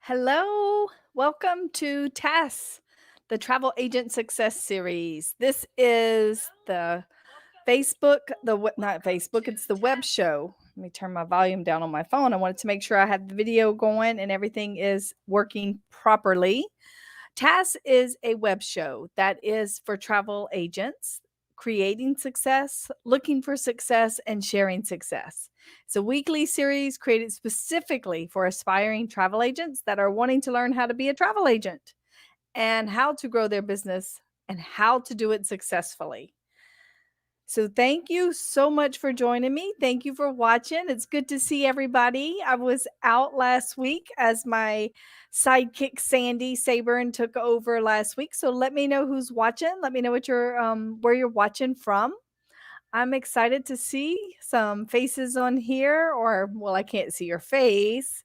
Hello, welcome to TAS, the Travel Agent Success Series. This is the not Facebook, it's the web show. Let me turn my volume down on my phone. I wanted to make sure I had the video going and everything is working properly. TAS is a web show that is for travel agents creating success, looking for success, and sharing success. It's a weekly series created specifically for aspiring travel agents that are wanting to learn how to be a travel agent and how to grow their business and how to do it successfully. So thank you so much for joining me. Thank you for watching. It's good to see everybody. I was out last week as my sidekick Sandy Saburn took over last week. So let me know who's watching. Let me know what you're where you're watching from. I'm excited to see some faces on here, or well, I can't see your face,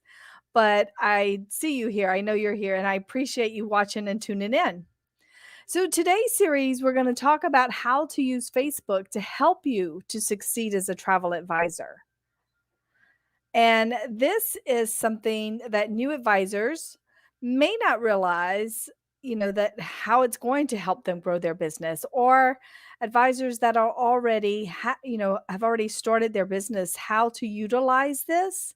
but I see you here. I know you're here and I appreciate you watching and tuning in. So, today's series, we're going to talk about how to use Facebook to help you to succeed as a travel advisor. And this is something that new advisors may not realize, that how it's going to help them grow their business, or advisors that are already, have already started their business, how to utilize this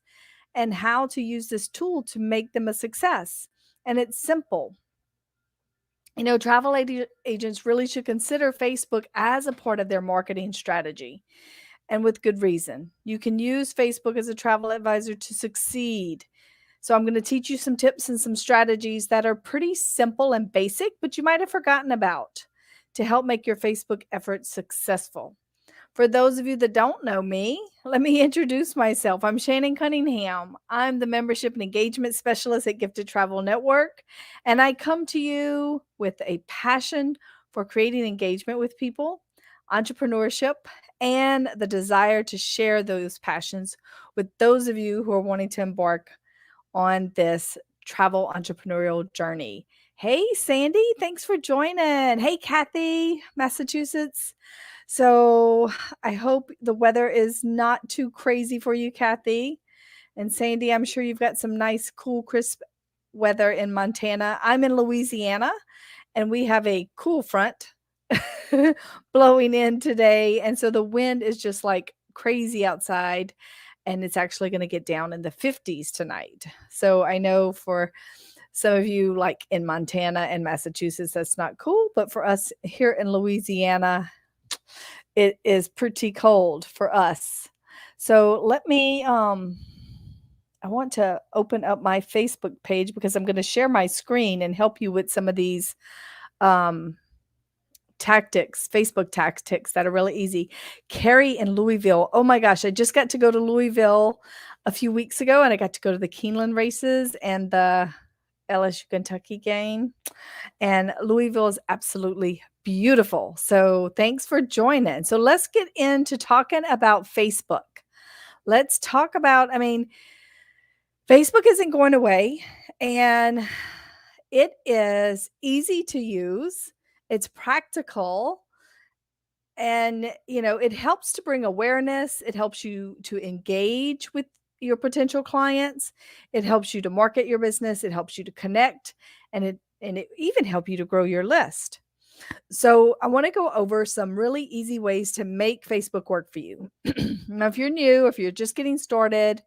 and how to use this tool to make them a success. And it's simple. Travel agents really should consider Facebook as a part of their marketing strategy, and with good reason. You can use Facebook as a travel advisor to succeed. So, I'm going to teach you some tips and some strategies that are pretty simple and basic, but you might have forgotten about to help make your Facebook efforts successful. For those of you that don't know me, let me introduce myself. I'm Shannon Cunningham. I'm the Membership and Engagement Specialist at Gifted Travel Network, and I come to you with a passion for creating engagement with people, entrepreneurship, and the desire to share those passions with those of you who are wanting to embark on this travel entrepreneurial journey. Hey, Sandy, thanks for joining. Hey, Kathy, Massachusetts. So I hope the weather is not too crazy for you, Kathy. And Sandy, I'm sure you've got some nice, cool, crisp weather in Montana. I'm in Louisiana, and we have a cool front blowing in today. And so the wind is just like crazy outside, and it's actually going to get down in the 50s tonight. So I know for some of you, like in Montana and Massachusetts, that's not cool. But for us here in Louisiana, it is pretty cold for us. So let me I want to open up my Facebook page because I'm going to share my screen and help you with some of these um Facebook tactics that are really easy. Carrie in Louisville. Oh my gosh, I just got to go to Louisville a few weeks ago, and I got to go to the Keeneland races and the LSU Kentucky game. And Louisville is absolutely beautiful. So thanks for joining. So let's get into talking about Facebook. Let's talk about, Facebook isn't going away, and it is easy to use. It's practical, and it helps to bring awareness. It helps you to engage with your potential clients. It helps you to market your business. It helps you to connect, and it even help you to grow your list. So I want to go over some really easy ways to make Facebook work for you. Now, if you're new, if you're just getting started,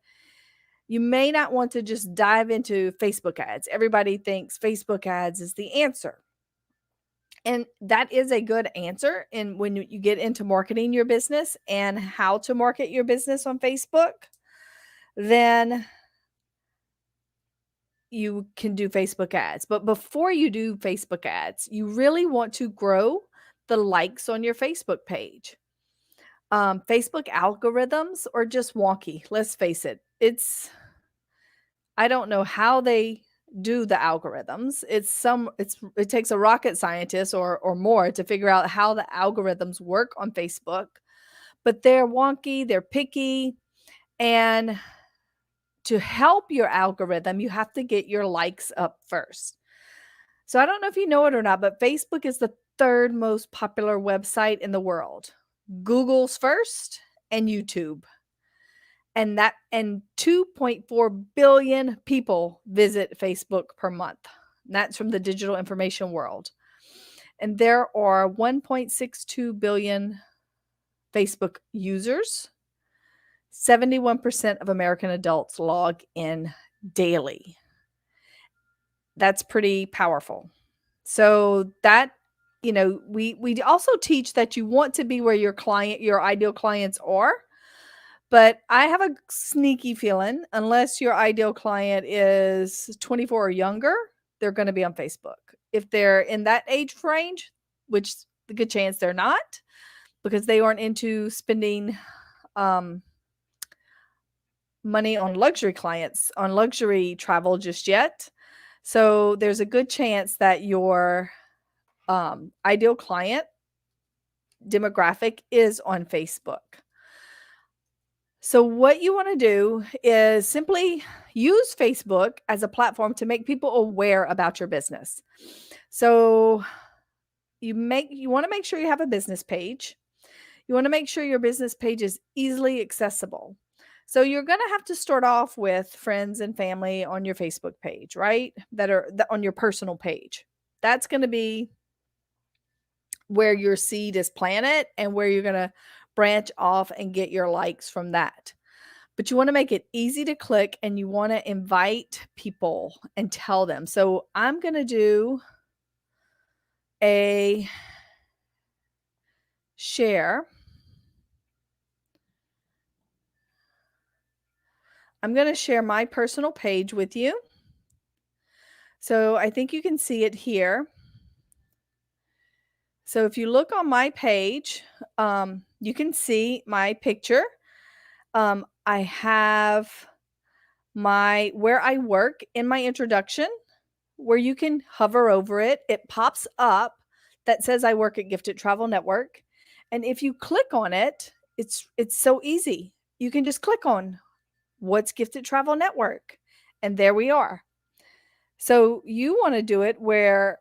you may not want to just dive into Facebook ads. Everybody thinks Facebook ads is the answer. And that is a good answer. And when you get into marketing your business and how to market your business on Facebook, then you can do Facebook ads. But before you do Facebook ads, you really want to grow the likes on your Facebook page. Facebook algorithms are just wonky. Let's face it. I don't know how they do the algorithms. It takes a rocket scientist or more to figure out how the algorithms work on Facebook. But they're wonky, they're picky, and to help your algorithm, you have to get your likes up first. So I don't know if you know it or not, but Facebook is the third most popular website in the world. Google's first and YouTube. and 2.4 billion people visit Facebook per month. And that's from the digital information world. And there are 1.62 billion Facebook users. 71% of American adults log in daily. That's pretty powerful. So that, we also teach that you want to be where your ideal clients are. But I have a sneaky feeling, unless your ideal client is 24 or younger, they're going to be on Facebook. If they're in that age range, which the good chance they're not, because they aren't into spending money on luxury travel just yet. So there's a good chance that your ideal client demographic is on Facebook. So what you want to do is simply use Facebook as a platform to make people aware about your business. So you want to make sure you have a business page. You want to make sure your business page is easily accessible. So you're going to have to start off with friends and family on your Facebook page, right? That are on your personal page. That's going to be where your seed is planted and where you're going to branch off and get your likes from that. But you want to make it easy to click, and you want to invite people and tell them. So I'm going to do a share. I'm going to share my personal page with you. So I think you can see it here. So if you look on my page, you can see my picture. I have where I work in my introduction, where you can hover over it. It pops up that says I work at Gifted Travel Network. And if you click on it, it's so easy. You can just click on what's Gifted Travel Network, and there we are. So you want to do it where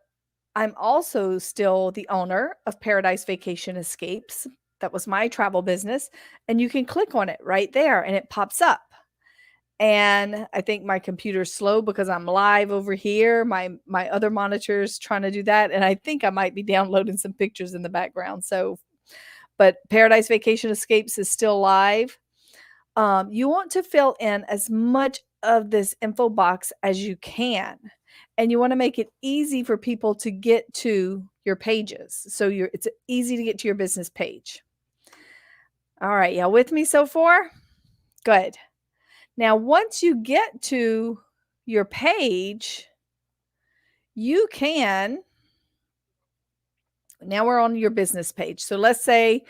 I'm also still the owner of Paradise Vacation Escapes. That was my travel business. And you can click on it right there and it pops up. And I think my computer's slow because I'm live over here. My other monitor's trying to do that. And I think I might be downloading some pictures in the background. But Paradise Vacation Escapes is still live. You want to fill in as much of this info box as you can. And you want to make it easy for people to get to your pages. So it's easy to get to your business page. All right, y'all with me so far? Good. Now, once you get to your page, now we're on your business page. So let's say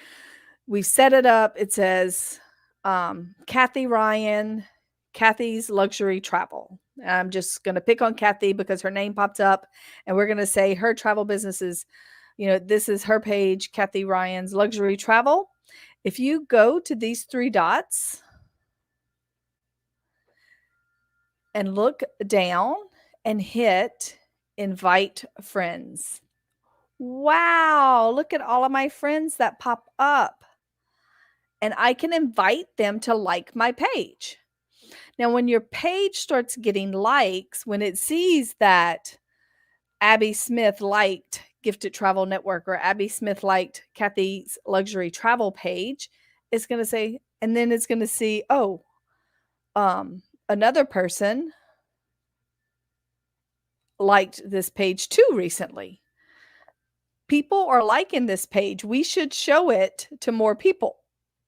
we've set it up. It says Kathy Ryan, Kathy's Luxury Travel. I'm just going to pick on Kathy because her name popped up, and we're going to say her travel business is, this is her page, Kathy Ryan's Luxury Travel. If you go to these three dots and look down and hit invite friends. Wow, look at all of my friends that pop up. And I can invite them to like my page. Now, when your page starts getting likes, when it sees that Abby Smith liked Gifted Travel Network or Abby Smith liked Kathy's Luxury Travel page, it's going to say, and then it's going to see, another person liked this page too recently. People are liking this page. We should show it to more people.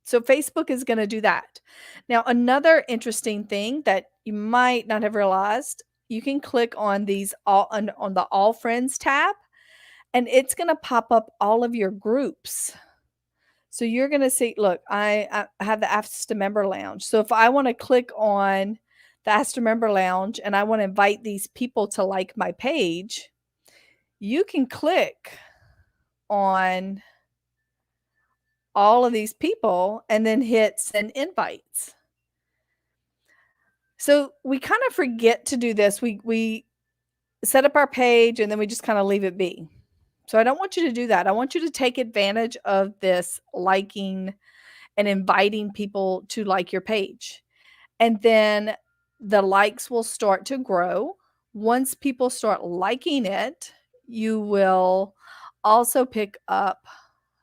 So Facebook is going to do that. Now, another interesting thing that you might not have realized, you can click on on the All Friends tab, and it's going to pop up all of your groups. So you're going to see, look, I have the Asta Member Lounge. So if I want to click on the Asta Member Lounge and I want to invite these people to like my page, you can click on all of these people and then hit send invites. So we kind of forget to do this. We set up our page and then we just kind of leave it be. So I don't want you to do that. I want you to take advantage of this liking and inviting people to like your page. And then the likes will start to grow. Once people start liking it, you will also pick up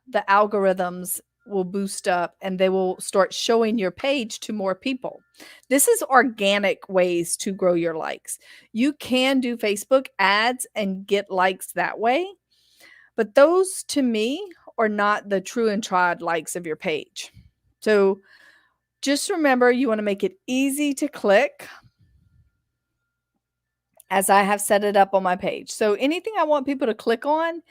the algorithms will boost up and they will start showing your page to more people. This is organic ways to grow your likes. You can do Facebook ads and get likes that way, but those to me are not the true and tried likes of your page. So just remember, you want to make it easy to click as I have set it up on my page. So anything I want people to click on,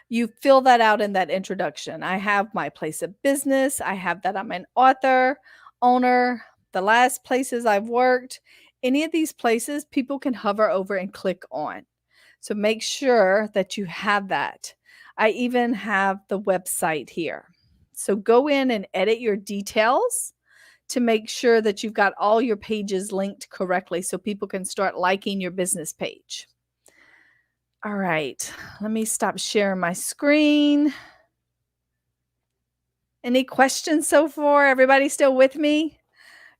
you fill that out in that introduction. I have my place of business. I have that I'm an author, owner, the last places I've worked. Any of these places, people can hover over and click on. So make sure that you have that. I even have the website here. So go in and edit your details to make sure that you've got all your pages linked correctly so people can start liking your business page. All right, let me stop sharing my screen. Any questions so far? Everybody still with me?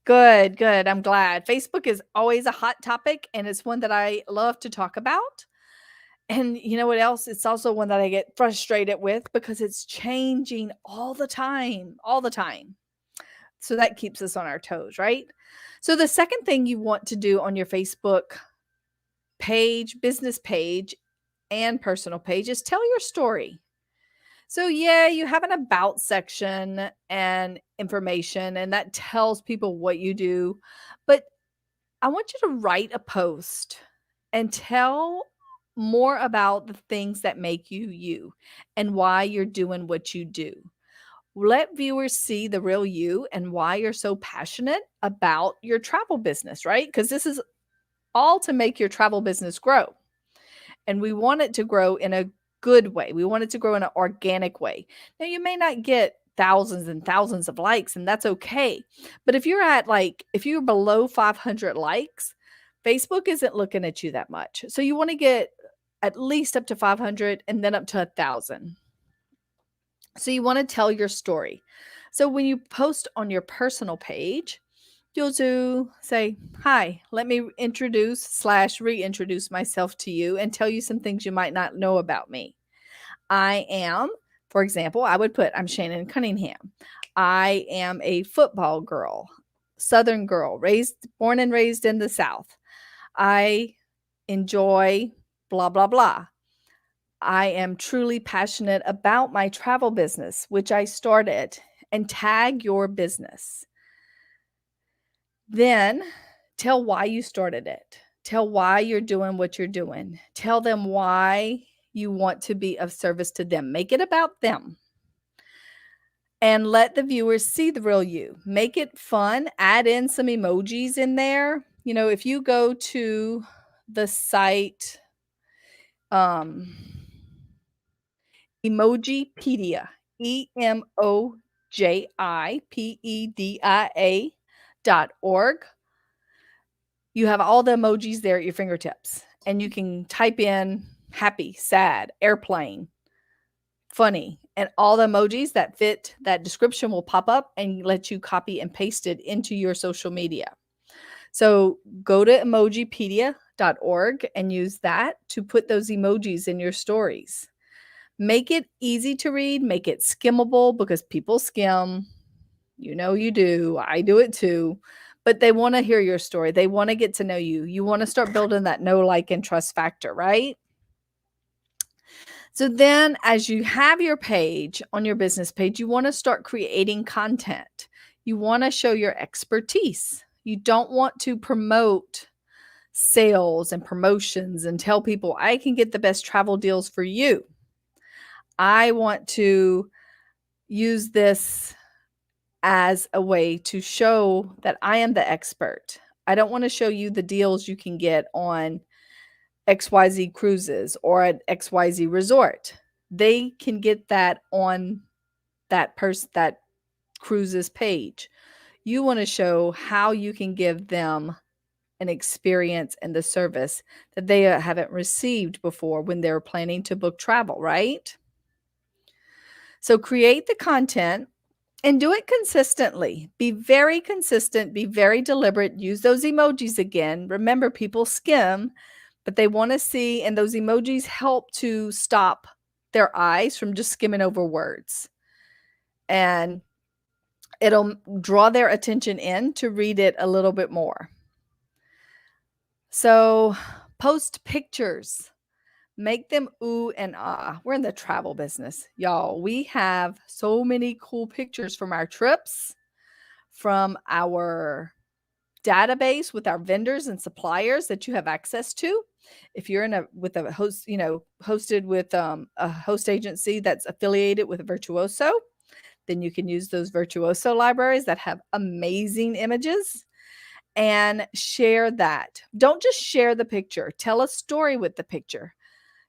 Good, good. I'm glad. Facebook is always a hot topic, and it's one that I love to talk about. And you know what else? It's also one that I get frustrated with because it's changing all the time, all the time. So that keeps us on our toes, right? So the second thing you want to do on your Facebook page, business page, and personal page is tell your story. So yeah, you have an about section and information, and that tells people what you do. But I want you to write a post and tell more about the things that make you you and why you're doing what you do. Let viewers see the real you and why you're so passionate about your travel business, right? Because this is all to make your travel business grow. And we want it to grow in a good way. We want it to grow in an organic way. Now, you may not get thousands and thousands of likes, and that's okay. But if you're at if you're below 500 likes, Facebook isn't looking at you that much. So you want to get at least up to 500 and then up to 1,000. So you want to tell your story. So when you post on your personal page, you'll say, hi, let me introduce/reintroduce myself to you and tell you some things you might not know about me. I am, for example, I would put, I'm Shannon Cunningham. I am a football girl, Southern girl, born and raised in the South. I enjoy blah, blah, blah. I am truly passionate about my travel business, which I started, and tag your business. Then tell why you started it. Tell why you're doing what you're doing. Tell them why you want to be of service to them. Make it about them. And let the viewers see the real you. Make it fun. Add in some emojis in there. You know, if you go to the site, Emojipedia, emojipedia.org. You have all the emojis there at your fingertips, and you can type in happy, sad, airplane, funny, and all the emojis that fit that description will pop up and let you copy and paste it into your social media. So go to emojipedia.org and use that to put those emojis in your stories. Make it easy to read, make it skimmable because people skim. You know you do. I do it too. But they want to hear your story. They want to get to know you. You want to start building that know, like, and trust factor, right? So then as you have your page on your business page, you want to start creating content. You want to show your expertise. You don't want to promote sales and promotions and tell people I can get the best travel deals for you. I want to use this as a way to show that I am the expert. I don't want to show you the deals you can get on XYZ cruises or at XYZ resort. They can get that on that cruises page. You want to show how you can give them an experience and the service that they haven't received before when they're planning to book travel, right? So create the content And do it consistently. Be very consistent, be very deliberate, use those emojis again. Remember, people skim, but they wanna see, and those emojis help to stop their eyes from just skimming over words. And it'll draw their attention in to read it a little bit more. So, post pictures. Make them ooh and ah. We're in the travel business, y'all. We have so many cool pictures from our trips, from our database with our vendors and suppliers that you have access to. If you're in a with a host, hosted with a host agency that's affiliated with Virtuoso, then you can use those Virtuoso libraries that have amazing images and share that. Don't just share the picture, tell a story with the picture.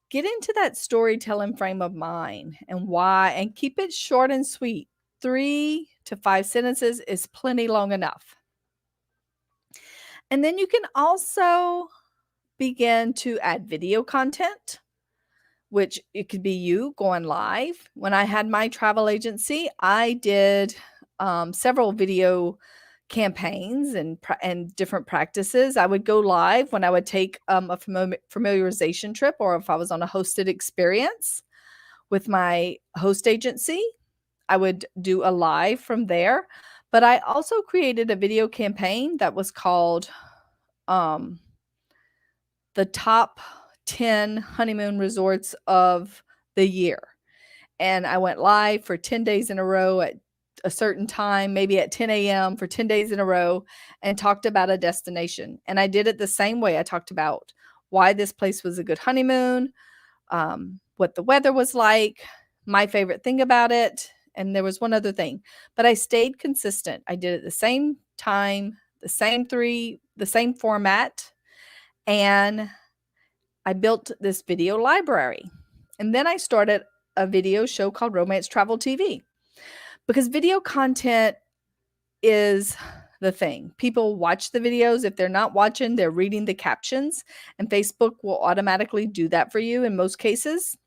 Get into that storytelling frame of mind and why, and keep it short and sweet. 3 to 5 sentences is plenty long enough. And then you can also begin to add video content, which it could be you going live. When I had my travel agency, I did several video campaigns and different practices. I would go live when I would take a familiarization trip, or if I was on a hosted experience with my host agency, I would do a live from there. But I also created a video campaign that was called um, the top 10 honeymoon resorts of the year. And I went live for 10 days in a row at a certain time, maybe at 10 a.m. for 10 days in a row, and talked about a destination. And I did it the same way. I talked about why this place was a good honeymoon, what the weather was like, my favorite thing about it. And there was one other thing, but I stayed consistent. I did it the same time, the same format. And I built this video library. And then I started a video show called Romance Travel TV, because video content is the thing. People watch the videos. If they're not watching, they're reading the captions, and Facebook will automatically do that for you in most cases.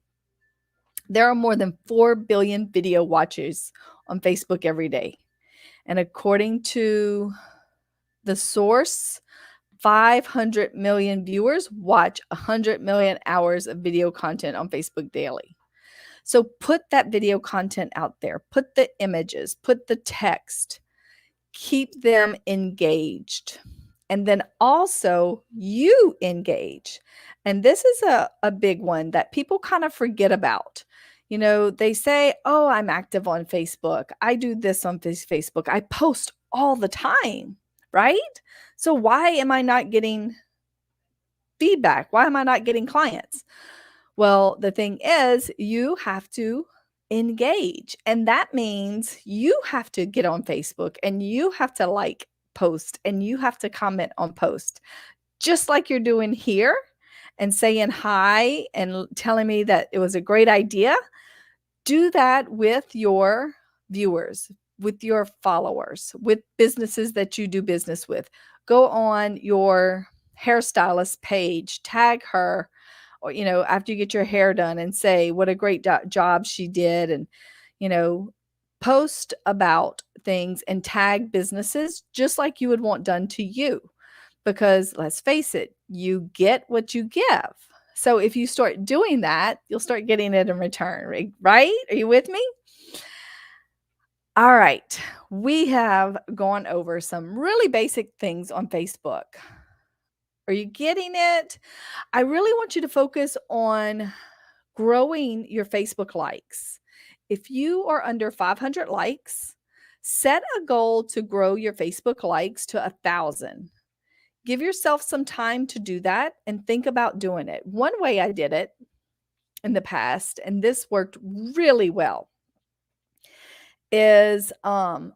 There are more than 4 billion video watchers on Facebook every day. And according to the source, 500 million viewers watch 100 million hours of video content on Facebook daily. So put that video content out there, put the images, put the text, keep them engaged. And then also you engage. And this is a big one that people kind of forget about. They say, oh, I'm active on Facebook. I do this on Facebook. I post all the time, right? So why am I not getting feedback? Why am I not getting clients? Well, the thing is, you have to engage. And that means you have to get on Facebook, and you have to like post, and you have to comment on post, just like you're doing here and saying hi and telling me that it was a great idea. Do that with your viewers, with your followers, with businesses that you do business with. Go on your hairstylist page, tag her, or after you get your hair done, and say what a great job she did, and you know post about things and tag businesses just like you would want done to you, because let's face it, you get what you give. So if you start doing that, you'll start getting it in return, right? Are you with me? All right, we have gone over some really basic things on Facebook. Are you getting it? I really want you to focus on growing your Facebook likes. If you are under 500 likes, set a goal to grow your Facebook likes to 1,000. Give yourself some time to do that and think about doing it. One way I did it in the past, and this worked really well, is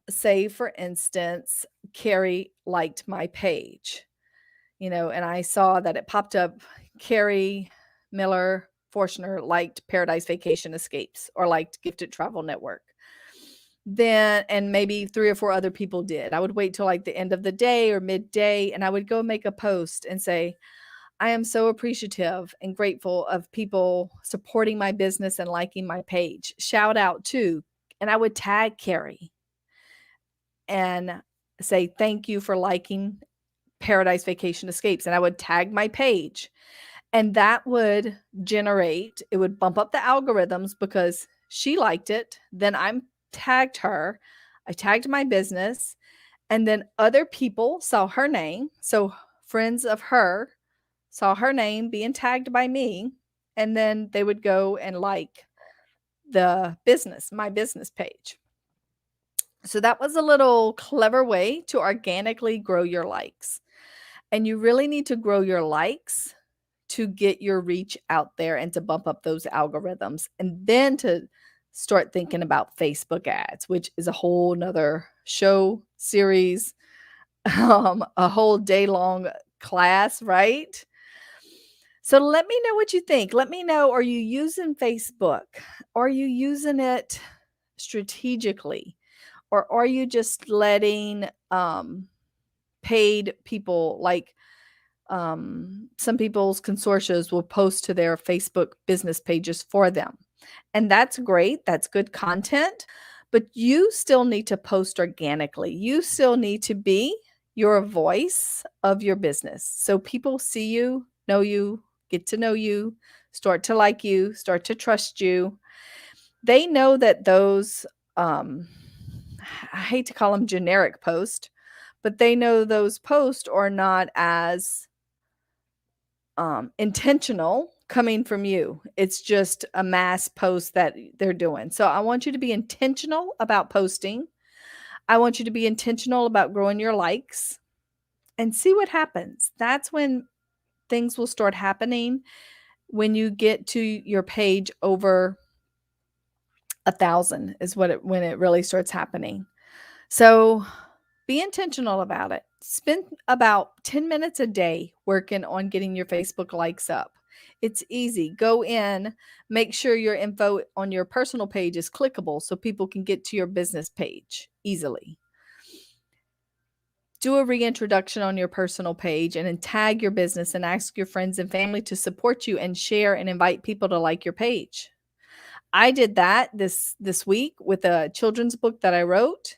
say for instance, Carrie liked my page, and I saw that it popped up, Carrie Miller Forstner liked Paradise Vacation Escapes or liked Gifted Travel Network. Then, and maybe 3 or 4 other people did. I would wait till like the end of the day or midday, and I would go make a post and say, I am so appreciative and grateful of people supporting my business and liking my page. Shout out to, and I would tag Carrie. and say, thank you for liking Paradise Vacation Escapes. And I would tag my page. And that would it would bump up the algorithms because she liked it. Then I'm tagged her. I tagged my business. And then other people saw her name. So friends of her saw her name being tagged by me. And then they would go and like my business page. So that was a little clever way to organically grow your likes. And you really need to grow your likes to get your reach out there and to bump up those algorithms, and then to start thinking about Facebook ads, which is a whole nother show series, a whole day long class, right? So let me know what you think. Let me know, are you using Facebook? Are you using it strategically? Or are you just letting paid people, like some people's consortiums will post to their Facebook business pages for them? And that's great. That's good content. But you still need to post organically. You still need to be your voice of your business. So people see you, know you, get to know you, start to like you, start to trust you. They know that those, I hate to call them generic posts, but they know those posts are not as intentional coming from you. It's just a mass post that they're doing. So I want you to be intentional about posting. I want you to be intentional about growing your likes and see what happens. That's when things will start happening, when you get to your page over 1,000 is when it really starts happening. So be intentional about it. Spend about 10 minutes a day working on getting your Facebook likes up. It's easy. Go in, make sure your info on your personal page is clickable so people can get to your business page easily. Do a reintroduction on your personal page and then tag your business and ask your friends and family to support you and share and invite people to like your page. I did that this week with a children's book that I wrote.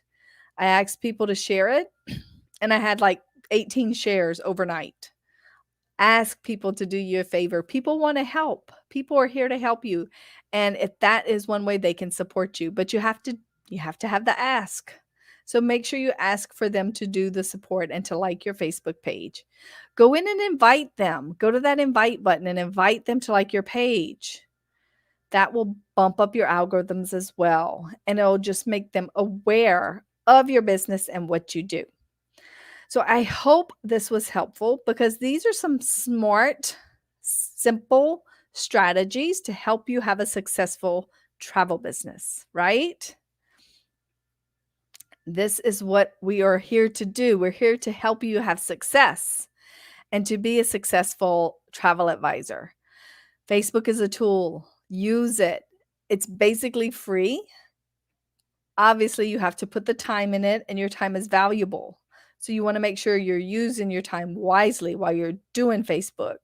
I asked people to share it, and I had like 18 shares overnight. Ask people to do you a favor. People want to help. People are here to help you. And if that is one way they can support you, but you have to have the ask. So make sure you ask for them to do the support and to like your Facebook page. Go in and invite them. Go to that invite button and invite them to like your page. That will bump up your algorithms as well. And it'll just make them aware of your business and what you do. So I hope this was helpful, because these are some smart, simple strategies to help you have a successful travel business, right? This is what we are here to do. We're here to help you have success and to be a successful travel advisor. Facebook is a tool. Use it. It's basically free. Obviously, you have to put the time in it, and your time is valuable. So you want to make sure you're using your time wisely while you're doing Facebook.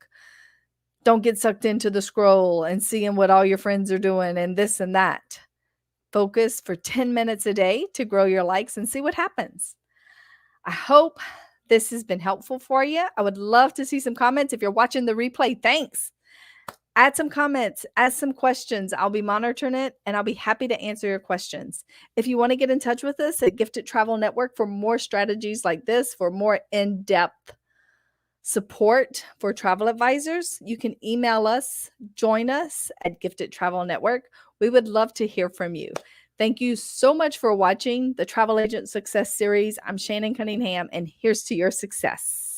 Don't get sucked into the scroll and seeing what all your friends are doing and this and that. Focus for 10 minutes a day to grow your likes and see what happens. I hope this has been helpful for you. I would love to see some comments. If you're watching the replay, thanks. Add some comments, ask some questions. I'll be monitoring it, and I'll be happy to answer your questions. If you want to get in touch with us at Gifted Travel Network for more strategies like this, for more in-depth support for travel advisors, you can email us, join us at Gifted Travel Network. We would love to hear from you. Thank you so much for watching the Travel Agent Success Series. I'm Shannon Cunningham, and here's to your success.